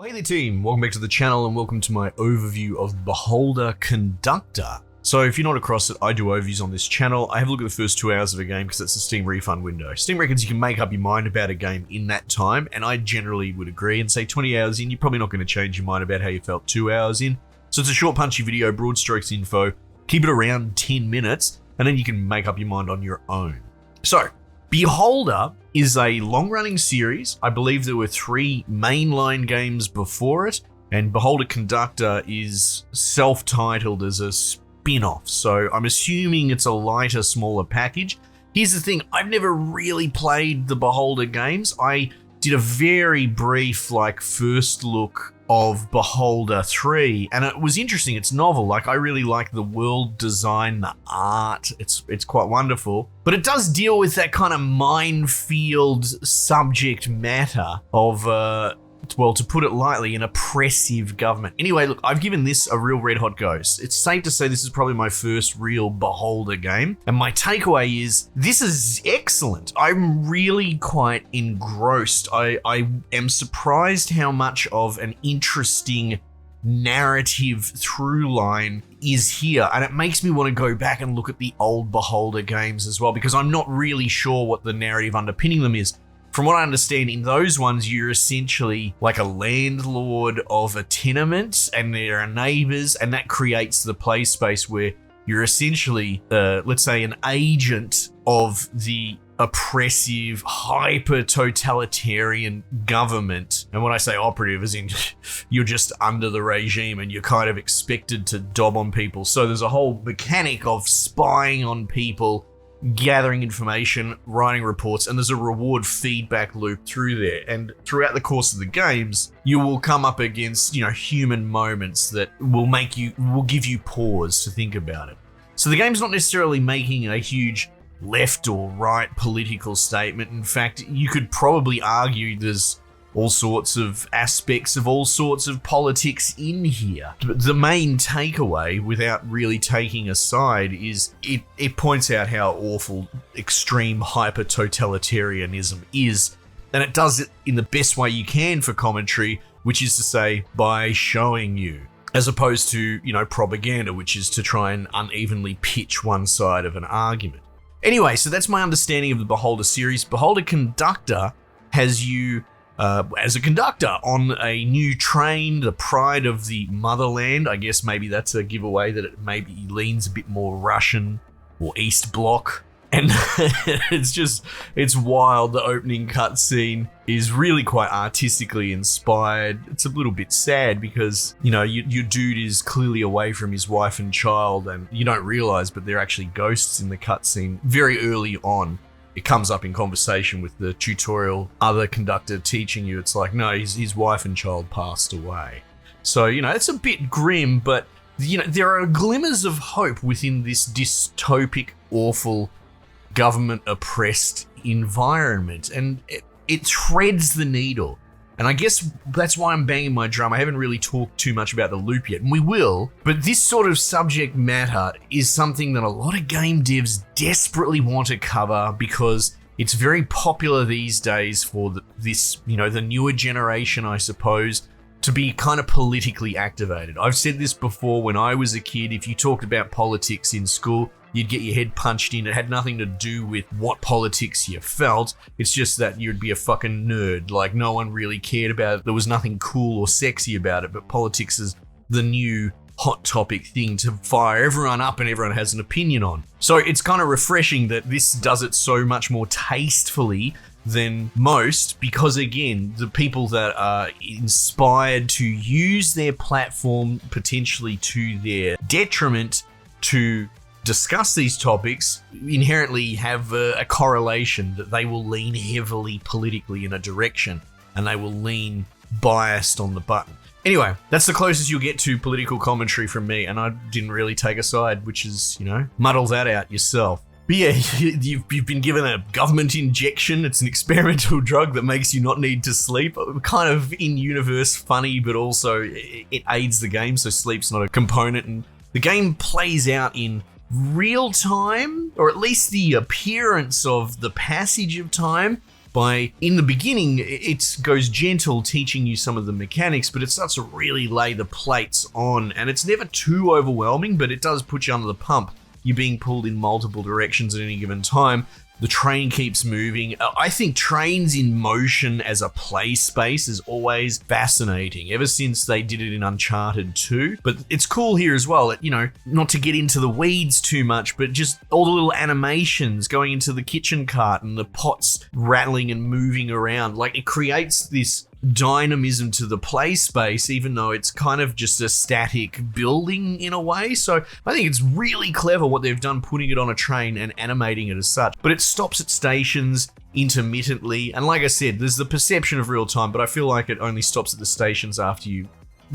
Hey there team, welcome back to the channel and welcome to my overview of Beholder Conductor. So if you're not across it, I do overviews on this channel. I have a look at the first 2 hours of a game because that's the Steam refund window. Steam reckons you can make up your mind about a game in that time, and I generally would agree and say 20 hours in, you're probably not going to change your mind about how you felt 2 hours in. So it's a short punchy video, broad strokes info, keep it around 10 minutes, and then you can make up your mind on your own. So, Beholder is a long-running series. I believe there were 3 mainline games before it, and Beholder Conductor is self-titled as a spin-off, so I'm assuming it's a lighter, smaller package. Here's the thing, I've never really played the Beholder games. I did a very brief, first look of Beholder 3, and it was interesting. It's novel. I really like the world design, the art. It's quite wonderful. But it does deal with that kind of minefield subject matter of, well, to put it lightly, an oppressive government. Anyway, look, I've given this a real red hot go. It's safe to say this is probably my first real Beholder game. And my takeaway is, this is excellent. I'm really quite engrossed. I am surprised how much of an interesting narrative through line is here. And it makes me want to go back and look at the old Beholder games as well, because I'm not really sure what the narrative underpinning them is. From what I understand, in those ones, you're essentially like a landlord of a tenement and there are neighbors, and that creates the play space where you're essentially, let's say, an agent of the oppressive, hyper-totalitarian government. And when I say operative, as in you're just under the regime and you're kind of expected to dob on people. So there's a whole mechanic of spying on people, gathering information, writing reports, and there's a reward feedback loop through there. And throughout the course of the games, you will come up against, human moments that will give you pause to think about it. So the game's not necessarily making a huge left or right political statement. In fact, you could probably argue there's all sorts of aspects of all sorts of politics in here. But the main takeaway, without really taking a side, is it points out how awful extreme hyper-totalitarianism is, and it does it in the best way you can for commentary, which is to say, by showing you, as opposed to, propaganda, which is to try and unevenly pitch one side of an argument. Anyway, so that's my understanding of the Beholder series. Beholder Conductor has you as a conductor on a new train, the pride of the motherland. I guess maybe that's a giveaway that it maybe leans a bit more Russian or East Bloc. And it's wild. The opening cutscene is really quite artistically inspired. It's a little bit sad because, your dude is clearly away from his wife and child, and you don't realize, but they're actually ghosts in the cutscene very early on. It comes up in conversation with the tutorial other conductor teaching you. It's like, no, his wife and child passed away. So, it's a bit grim, but, there are glimmers of hope within this dystopic, awful, government-oppressed environment. And it threads the needle. And I guess that's why I'm banging my drum. I haven't really talked too much about the loop yet, and we will. But this sort of subject matter is something that a lot of game devs desperately want to cover because it's very popular these days for the newer generation, I suppose, to be kind of politically activated. I've said this before, when I was a kid, if you talked about politics in school, you'd get your head punched in. It had nothing to do with what politics you felt. It's just that you'd be a fucking nerd. No one really cared about it. There was nothing cool or sexy about it, but politics is the new hot topic thing to fire everyone up and everyone has an opinion on. So it's kind of refreshing that this does it so much more tastefully than most, because again, the people that are inspired to use their platform potentially to their detriment to discuss these topics inherently have a correlation that they will lean heavily politically in a direction, and they will lean biased on the button. Anyway, that's the closest you'll get to political commentary from me, and I didn't really take a side, which is, muddle that out yourself. But yeah, you've been given a government injection. It's an experimental drug that makes you not need to sleep. Kind of in-universe funny, but also it aids the game, so sleep's not a component. And the game plays out in real time, or at least the appearance of the passage of time, in the beginning, it goes gentle, teaching you some of the mechanics, but it starts to really lay the plates on, and it's never too overwhelming, but it does put you under the pump. You're being pulled in multiple directions at any given time. The train keeps moving. I think trains in motion as a play space is always fascinating, ever since they did it in Uncharted 2. But it's cool here as well, not to get into the weeds too much, but just all the little animations going into the kitchen cart and the pots rattling and moving around. Like, it creates this dynamism to the play space, even though it's kind of just a static building in a way. So I think it's really clever what they've done, putting it on a train and animating it as such. But it stops at stations intermittently, and like I said, there's the perception of real time, but I feel like it only stops at the stations after you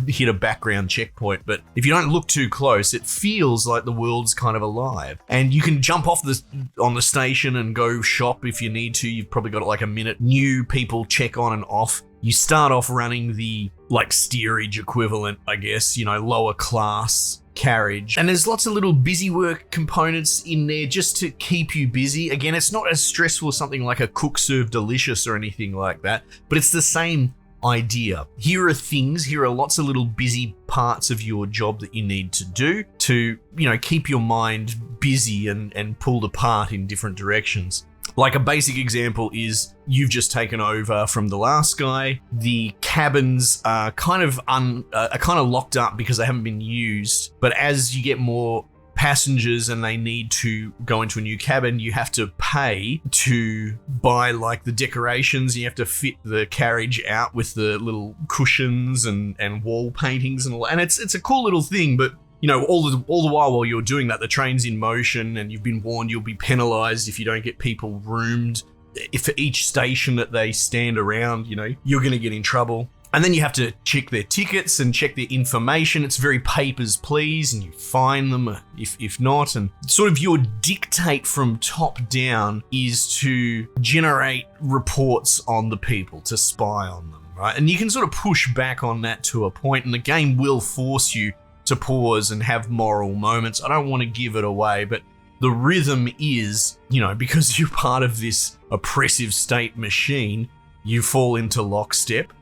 hit a background checkpoint. But if you don't look too close, it feels like the world's kind of alive, and you can jump off on the station and go shop if you need to. You've probably got like a minute. New people check on and off. You start off running the steerage equivalent, I guess, lower class carriage. And there's lots of little busy work components in there just to keep you busy. Again, it's not as stressful as something like a Cook Serve Delicious or anything like that, but it's the same idea. Here are lots of little busy parts of your job that you need to do to, keep your mind busy and pulled apart in different directions. Like, a basic example is you've just taken over from the last guy. The cabins are kind of locked up because they haven't been used. But as you get more passengers and they need to go into a new cabin, you have to pay to buy the decorations. You have to fit the carriage out with the little cushions and wall paintings and all. And it's a cool little thing, but all the while you're doing that, the train's in motion, and you've been warned you'll be penalized if you don't get people roomed. If for each station that they stand around, you're going to get in trouble. And then you have to check their tickets and check their information. It's very papers, please, and you fine them if not. And sort of your dictate from top down is to generate reports on the people, to spy on them, right? And you can sort of push back on that to a point, and the game will force you to pause and have moral moments. I don't want to give it away, but the rhythm is, because you're part of this oppressive state machine, you fall into lockstep.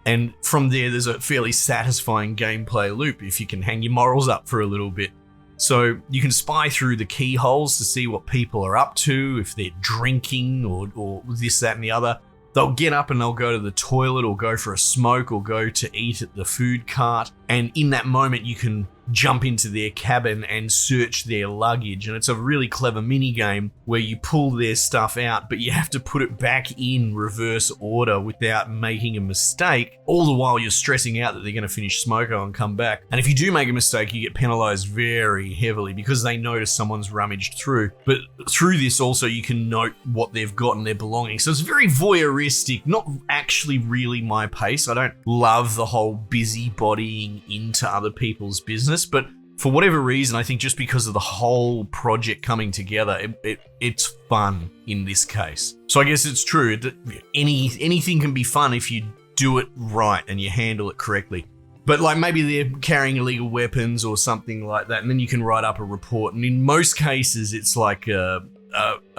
And from there's a fairly satisfying gameplay loop if you can hang your morals up for a little bit. So you can spy through the keyholes to see what people are up to, if they're drinking or this, that, and the other. They'll get up and they'll go to the toilet or go for a smoke or go to eat at the food cart. And in that moment, you can jump into their cabin and search their luggage. And it's a really clever mini game where you pull their stuff out, but you have to put it back in reverse order without making a mistake. All the while you're stressing out that they're going to finish smoko and come back. And if you do make a mistake, you get penalized very heavily because they notice someone's rummaged through. But through this also, you can note what they've got in their belongings. So it's very voyeuristic, not actually really my pace. I don't love the whole busybodying into other people's business, but for whatever reason, I think just because of the whole project coming together, it's fun in this case. So I guess it's true that anything can be fun if you do it right and you handle it correctly. But maybe they're carrying illegal weapons or something like that, and then you can write up a report. And in most cases, it's like a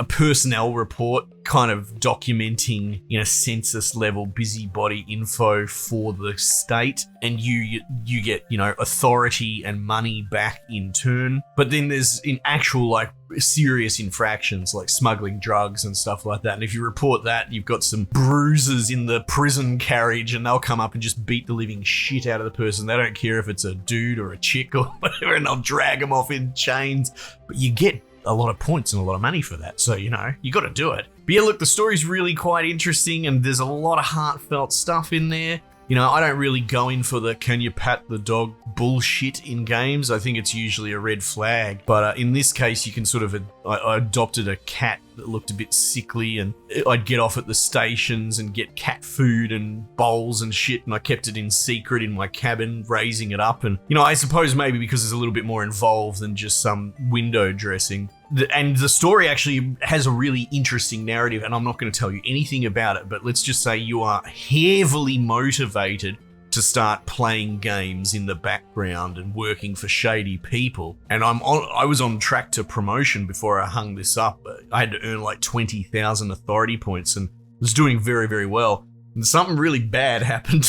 personnel report kind of documenting, census level busybody info for the state, and you get, authority and money back in turn. But then there's in actual serious infractions like smuggling drugs and stuff like that. And if you report that, you've got some bruises in the prison carriage, and they'll come up and just beat the living shit out of the person. They don't care if it's a dude or a chick or whatever, and they'll drag them off in chains. But you get a lot of points and a lot of money for that. So, you got to do it. But yeah, look, the story's really quite interesting, and there's a lot of heartfelt stuff in there. I don't really go in for the can you pat the dog bullshit in games. I think it's usually a red flag. But in this case, you can sort of, I adopted a cat that looked a bit sickly, and I'd get off at the stations and get cat food and bowls and shit, and I kept it in secret in my cabin, raising it up. And, I suppose maybe because it's a little bit more involved than just some window dressing. And the story actually has a really interesting narrative, and I'm not going to tell you anything about it, but let's just say you are heavily motivated to start playing games in the background and working for shady people. And I was on track to promotion before I hung this up. I had to earn 20,000 authority points, and was doing very, very well. And something really bad happened.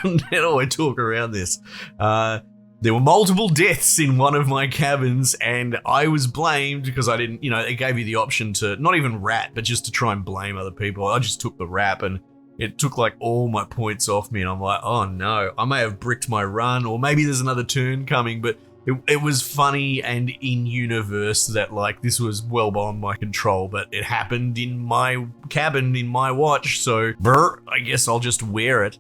How do I talk around this? There were multiple deaths in one of my cabins, and I was blamed because I didn't, it gave you the option to not even rat, but just to try and blame other people. I just took the rap, and it took like all my points off me, and I'm like, oh no, I may have bricked my run, or maybe there's another turn coming, but it was funny and in universe that like this was well beyond my control, but it happened in my cabin in my watch, so I guess I'll just wear it.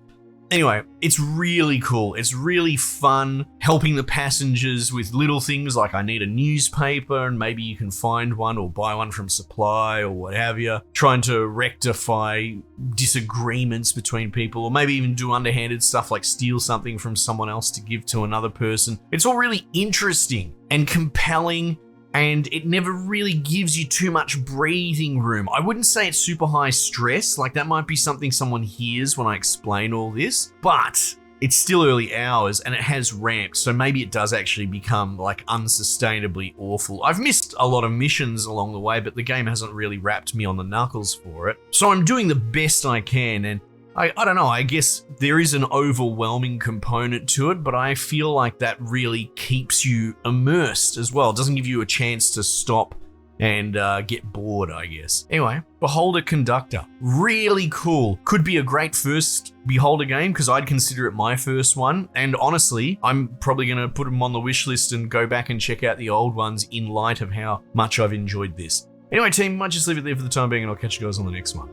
Anyway, it's really cool. It's really fun helping the passengers with little things like I need a newspaper and maybe you can find one or buy one from supply or what have you. Trying to rectify disagreements between people, or maybe even do underhanded stuff like steal something from someone else to give to another person. It's all really interesting and compelling, and it never really gives you too much breathing room. I wouldn't say it's super high stress, like that might be something someone hears when I explain all this, but it's still early hours and it has ramped, so maybe it does actually become like unsustainably awful. I've missed a lot of missions along the way, but the game hasn't really wrapped me on the knuckles for it. So I'm doing the best I can, and I don't know, I guess there is an overwhelming component to it, but I feel like that really keeps you immersed as well. It doesn't give you a chance to stop and get bored, I guess. Anyway, Beholder Conductor. Really cool. Could be a great first Beholder game, because I'd consider it my first one. And honestly, I'm probably going to put them on the wish list and go back and check out the old ones in light of how much I've enjoyed this. Anyway, team, might just leave it there for the time being, and I'll catch you guys on the next one.